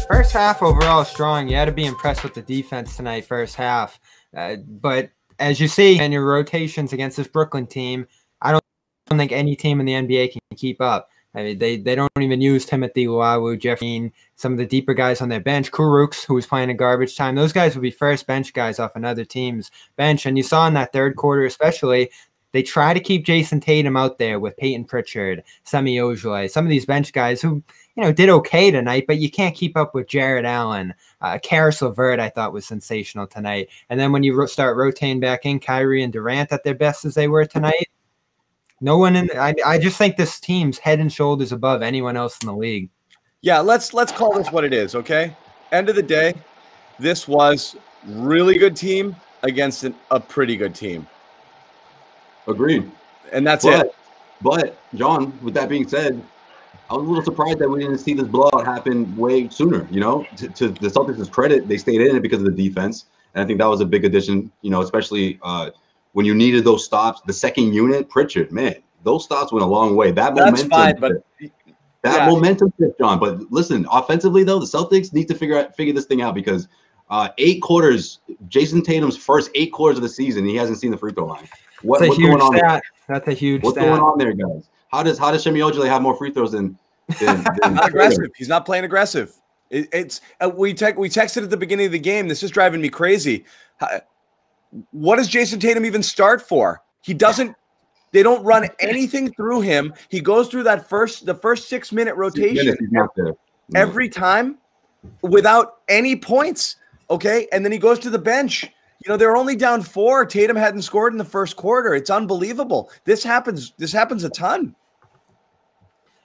First half overall strong. You had to be impressed with the defense tonight, first half. But as you see in your rotations against this Brooklyn team, I don't think any team in the NBA can keep up. I mean, they don't even use Timothy Luwawu, Jeff Green, some of the deeper guys on their bench. Kuruks, who was playing in garbage time, those guys would be first bench guys off another team's bench. And you saw in that third quarter especially, they try to keep Jason Tatum out there with Peyton Pritchard, Semi Ojeleye, some of these bench guys who, did okay tonight, but you can't keep up with Jared Allen. Karis LeVert, I thought, was sensational tonight. And then when you start rotating back in Kyrie and Durant at their best as they were tonight, no one in. I just think this team's head and shoulders above anyone else in the league. Yeah, let's call this what it is, okay? End of the day, this was really good team against a pretty good team. Agreed. And that's it. But, John, with that being said, I was a little surprised that we didn't see this blowout happen way sooner. To the Celtics' credit, they stayed in it because of the defense. And I think that was a big addition, especially when you needed those stops. The second unit, Pritchard, man, those stops went a long way. That's momentum, fine, but momentum shift, John. But listen, offensively, though, the Celtics need to figure this thing out because 8 quarters, Jason Tatum's first 8 quarters of the season, he hasn't seen the free throw line. What's going on there? That's a huge What's going on there, guys? How does Semi Ojeleye have more free throws than not aggressive? He's not playing aggressive. We texted at the beginning of the game. This is driving me crazy. What does Jason Tatum even start for? He doesn't. They don't run anything through him. He goes through the first 6-minute rotation every time without any points. Okay, and then he goes to the bench. They're only down 4. Tatum hadn't scored in the first quarter. It's unbelievable. This happens a ton.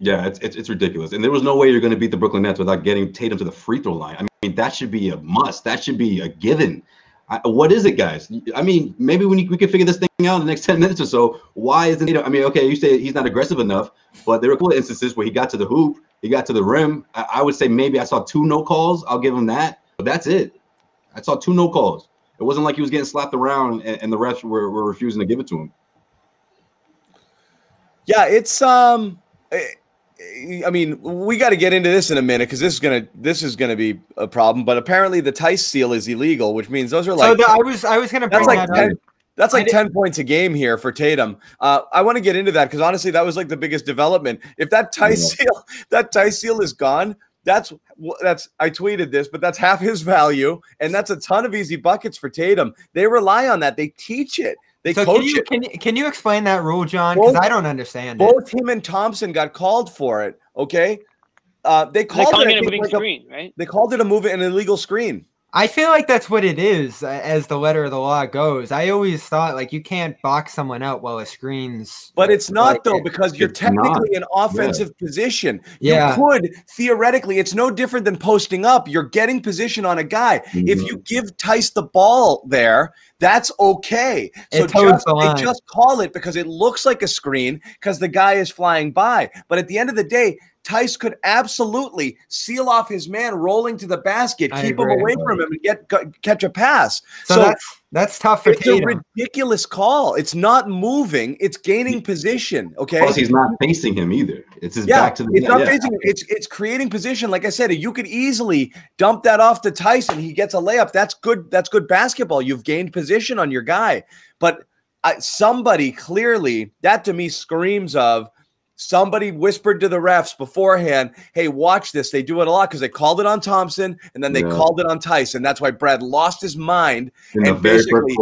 Yeah, it's ridiculous. And there was no way you're going to beat the Brooklyn Nets without getting Tatum to the free throw line. I mean, that should be a must. That should be a given. What is it, guys? I mean, maybe we can figure this thing out in the next 10 minutes or so. Why isn't he? I mean, okay, you say he's not aggressive enough, but there were a couple of instances where he got to the hoop, he got to the rim. I would say maybe I saw 2 no calls. I'll give him that. But that's it. I saw 2 no calls. It wasn't like he was getting slapped around and the refs were refusing to give it to him. Yeah, it's I mean, we got to get into this in a minute because this is gonna be a problem. But apparently, the Tice seal is illegal, which means those are like. So I was gonna bring that up. That's like 10 points a game here for Tatum. I want to get into that because honestly, that was like the biggest development. If that Tice seal is gone. That's I tweeted this, but that's half his value, and that's a ton of easy buckets for Tatum. They rely on that. They teach it. They coach it. Can you explain that rule, John? Because I don't understand it. Both him and Thompson got called for it. Okay, they called it a moving screen, right? They called it an illegal screen. I feel like that's what it is, as the letter of the law goes. I always thought, like, you can't box someone out while a screen's... But it's not, though, because you're technically in offensive position. You could, theoretically, it's no different than posting up. You're getting position on a guy. Mm-hmm. If you give Tice the ball there, that's okay. So they just call it because it looks like a screen because the guy is flying by. But at the end of the day, Tice could absolutely seal off his man rolling to the basket, keep him away from him, and catch a pass. So that's tough for Tatum. It's a ridiculous call. It's not moving; it's gaining position. Okay, plus he's not facing him either. It's his back to the. It's not facing him. It's creating position. Like I said, you could easily dump that off to Tyson. He gets a layup. That's good. That's good basketball. You've gained position on your guy. But somebody clearly, that to me screams of. Somebody whispered to the refs beforehand, hey, watch this. They do it a lot because they called it on Thompson and then they called it on Tyson. That's why Brad lost his mind and basically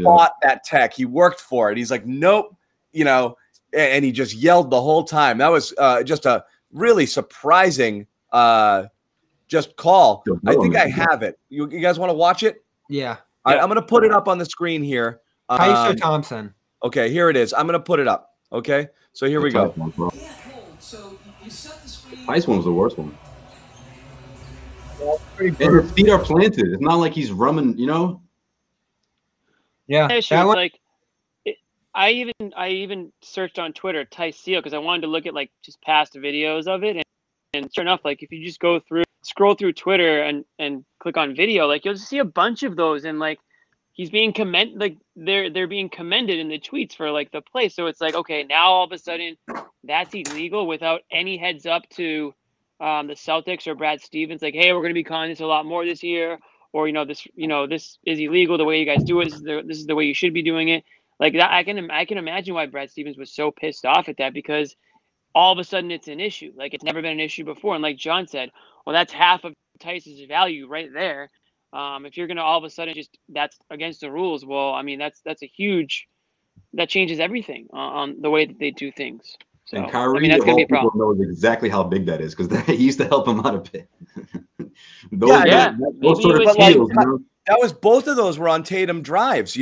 fought that tech. He worked for it. He's like, nope, and he just yelled the whole time. That was just a really surprising just call. I think I have it. You guys want to watch it? Yeah. I'm going to put it up on the screen here. Tyson or Thompson? Okay, here it is. I'm going to put it up. Okay, so here we go. Ice one was the worst one. And his feet are planted. It's not like he's running, Yeah, I even searched on Twitter Tice seal because I wanted to look at like just past videos of it, and sure enough, like if you just scroll through Twitter and click on video, like you'll just see a bunch of those, and like. He's being they're being commended in the tweets for like the play. So it's like, okay, now all of a sudden that's illegal without any heads up to the Celtics or Brad Stevens, like, hey, we're going to be calling this a lot more this year, or this is illegal the way you guys do it. This is the way you should be doing it. Like that, I can imagine why Brad Stevens was so pissed off at that, because all of a sudden it's an issue. Like it's never been an issue before. And like John said, well, that's half of Tice's value right there. If you're going to all of a sudden that's against the rules, well, I mean, that changes everything on the way that they do things. So, and Kyrie, I mean, that's going to be a problem. Knows exactly how big that is, because he used to help him out a bit. Those sort of skills, that was both of those were on Tatum drives,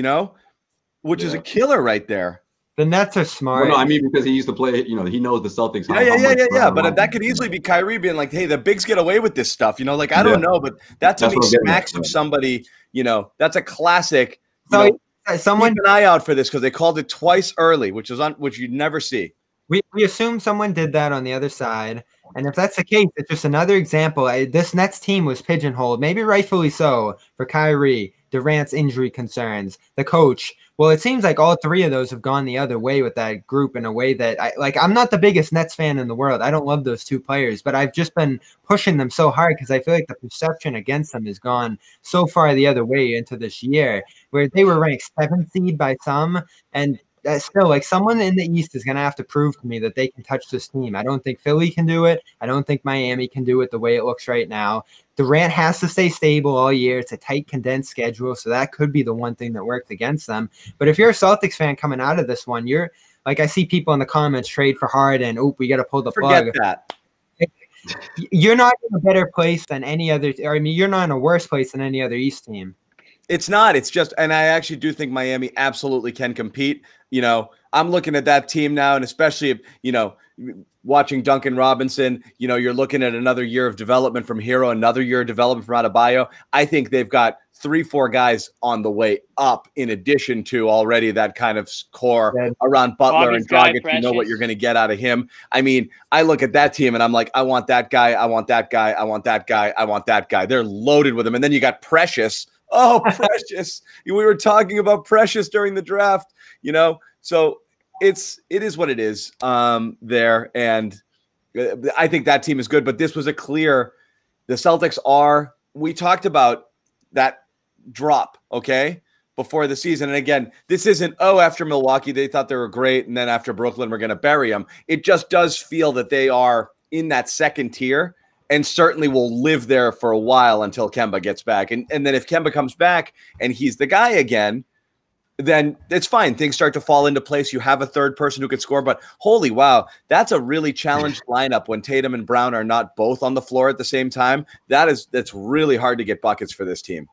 which is a killer right there. The Nets are smart. Well, no, I mean, because he used to play, he knows the Celtics. Yeah. But that could easily be Kyrie being like, hey, the bigs get away with this stuff. Like, I don't know, but that to me smacks of somebody, that's a classic. So someone keep an eye out for this, because they called it twice early, which you'd never see. We assume someone did that on the other side. And if that's the case, it's just another example. This Nets team was pigeonholed, maybe rightfully so, for Kyrie, Durant's injury concerns, the coach. Well, it seems like all three of those have gone the other way with that group in a way that I'm not the biggest Nets fan in the world. I don't love those two players, but I've just been pushing them so hard because I feel like the perception against them has gone so far the other way into this year, where they were ranked 7th seed by some, and that's still like someone in the East is going to have to prove to me that they can touch this team. I don't think Philly can do it. I don't think Miami can do it the way it looks right now. Durant has to stay stable all year. It's a tight, condensed schedule, so that could be the one thing that works against them. But if you're a Celtics fan coming out of this one, you're like, I see people in the comments trade for Harden. Oop, we got to pull the plug. Forget that. You're not in a better place than any other. Or, I mean, you're not in a worse place than any other East team. It's not. It's just, and I actually do think Miami absolutely can compete. I'm looking at that team now, and especially, watching Duncan Robinson, you're looking at another year of development from Hero, another year of development from Adebayo. I think they've got 3-4 guys on the way up, in addition to already that kind of core around Butler and Dragic. You know what you're going to get out of him. I mean, I look at that team and I'm like, I want that guy. I want that guy. I want that guy. I want that guy. They're loaded with them. And then you got Precious. Oh, Precious. We were talking about Precious during the draft, so it is what it is there. And I think that team is good, but this was the Celtics we talked about that drop, okay, before the season. And again, this isn't, after Milwaukee, they thought they were great, and then after Brooklyn, we're going to bury them. It just does feel that they are in that second tier, and certainly will live there for a while until Kemba gets back. And then if Kemba comes back and he's the guy again, then it's fine. Things start to fall into place. You have a third person who can score, but holy wow, that's a really challenged lineup when Tatum and Brown are not both on the floor at the same time. That's really hard to get buckets for this team.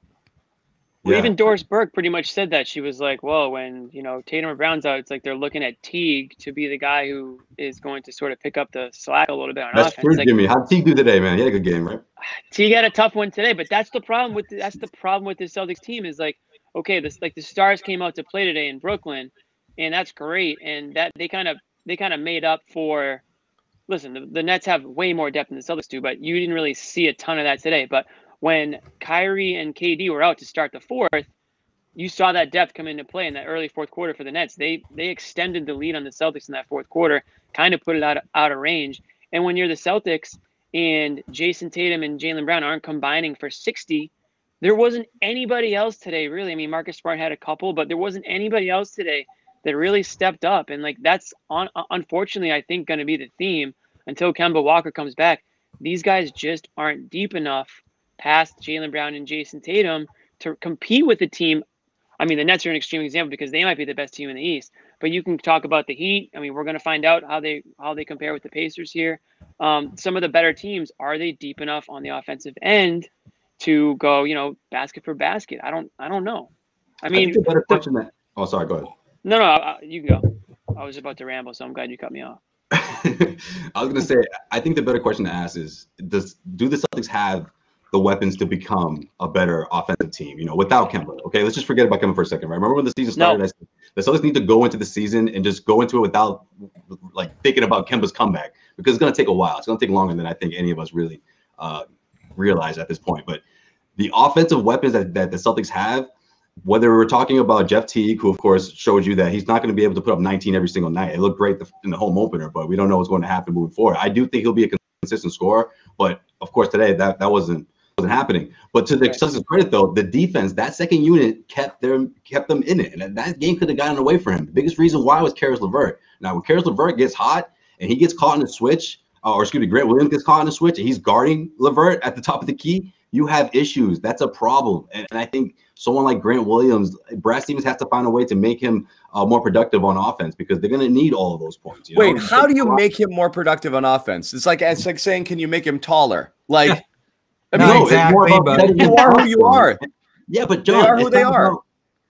Well, even Doris Burke pretty much said that. She was like, well, when, Tatum and Brown's out, it's like they're looking at Teague to be the guy who is going to sort of pick up the slack a little bit on offense. That's true, Jimmy. How'd Teague do today, man? He had a good game, right? Teague had a tough one today, but that's the problem with this Celtics team is like, okay, the stars came out to play today in Brooklyn, and that's great. And that they kind of made up for. Listen, the Nets have way more depth than the Celtics do, but you didn't really see a ton of that today. But when Kyrie and KD were out to start the fourth, you saw that depth come into play in that early fourth quarter for the Nets. They extended the lead on the Celtics in that fourth quarter, kind of put it out of range. And when you're the Celtics and Jason Tatum and Jaylen Brown aren't combining for 60, there wasn't anybody else today, really. I mean, Marcus Smart had a couple, but there wasn't anybody else today that really stepped up. And, that's unfortunately, I think, going to be the theme until Kemba Walker comes back. These guys just aren't deep enough past Jaylen Brown and Jason Tatum to compete with the team. I mean, the Nets are an extreme example because they might be the best team in the East. But you can talk about the Heat. I mean, we're going to find out how they compare with the Pacers here. Some of the better teams, are they deep enough on the offensive end to go, basket for basket? I don't know. I mean, the better question that. Oh, sorry. Go ahead. No, you can go. I was about to ramble, so I'm glad you cut me off. I was going to say, I think the better question to ask is, do the Celtics have the weapons to become a better offensive team, without Kemba? Okay, let's just forget about Kemba for a second, right? Remember when the season started? No. The Celtics need to go into the season and just go into it without thinking about Kemba's comeback, because it's going to take a while. It's going to take longer than I think any of us really realize at this point. But the offensive weapons that the Celtics have, whether we're talking about Jeff Teague, who of course showed you that he's not going to be able to put up 19 every single night. It looked great in the home opener, but we don't know what's going to happen moving forward. I do think he'll be a consistent scorer. But of course, today that wasn't happening. But to the Celtics' credit, though, the defense, that second unit kept them in it, and that game could have gotten away from him. The biggest reason why was Caris LeVert. Now, when Caris LeVert gets hot and he gets caught in a switch, Grant Williams gets caught in a switch and he's guarding LeVert at the top of the key, you have issues. That's a problem. And I think someone like Grant Williams, Brad Stevens has to find a way to make him more productive on offense, because they're going to need all of those points. Wait, how do you make him more productive on offense? It's like saying, can you make him taller? Like, I mean, no, exactly, but you are who you are. Yeah, but John, they are who they are.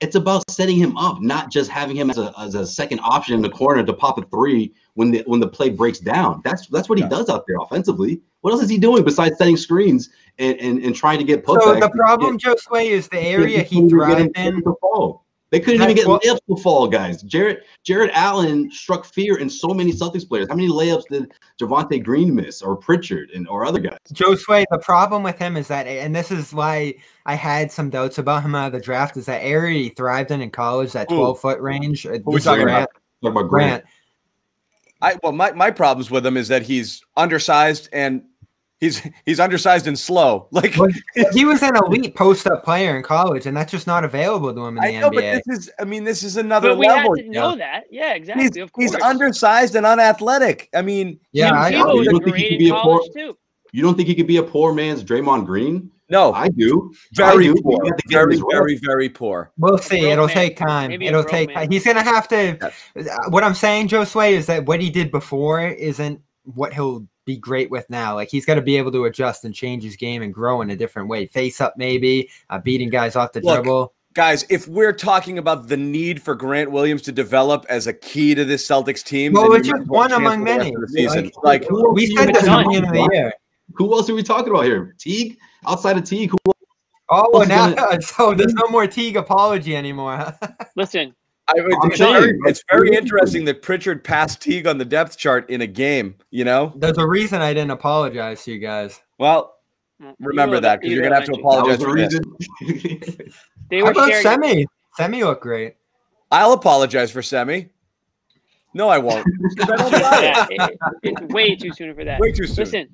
It's about setting him up, not just having him as a second option in the corner to pop a three when the play breaks down. That's what he does out there offensively. What else is he doing besides setting screens and trying to get putbacks? So the problem, Josue, is the area he thrived in. They couldn't even get layups to fall, guys. Jared Allen struck fear in so many Celtics players. How many layups did Javonte Green miss, or Pritchard, or other guys? Josue, the problem with him is that, and this is why I had some doubts about him out of the draft, is that area he thrived in college, that 12-foot range. We're talking about Grant. My problems with him is that he's undersized and he's undersized and slow. Like, he was an elite post-up player in college, and that's just not available to him in the NBA. But this is another we level. had to know that. Yeah, exactly. Of course. He's undersized and unathletic. I mean, yeah, you don't think he could be a poor man's Draymond Green? No, I do. Very poor. Very poor. We'll see. It'll take time. It'll take time. He's gonna have to. What I'm saying, Josue, is that what he did before isn't what he'll be great with now. Like, he's got to be able to adjust and change his game and grow in a different way. Face up, maybe beating guys off the dribble. Guys, if we're talking about the need for Grant Williams to develop as a key to this Celtics team, well, it's just one among many. Like we said this at the end of the year. Who else are we talking about here? Teague? Outside of Teague, who else so there's no more Teague apology anymore. Listen, it's very interesting that Pritchard passed Teague on the depth chart in a game. You know, there's a reason I didn't apologize to you guys. Well, remember that, because you're gonna have to apologize for this. How about Semi? Semi looked great. I'll apologize for Semi. No, I won't. I don't it's way too soon for that. Way too soon. Listen.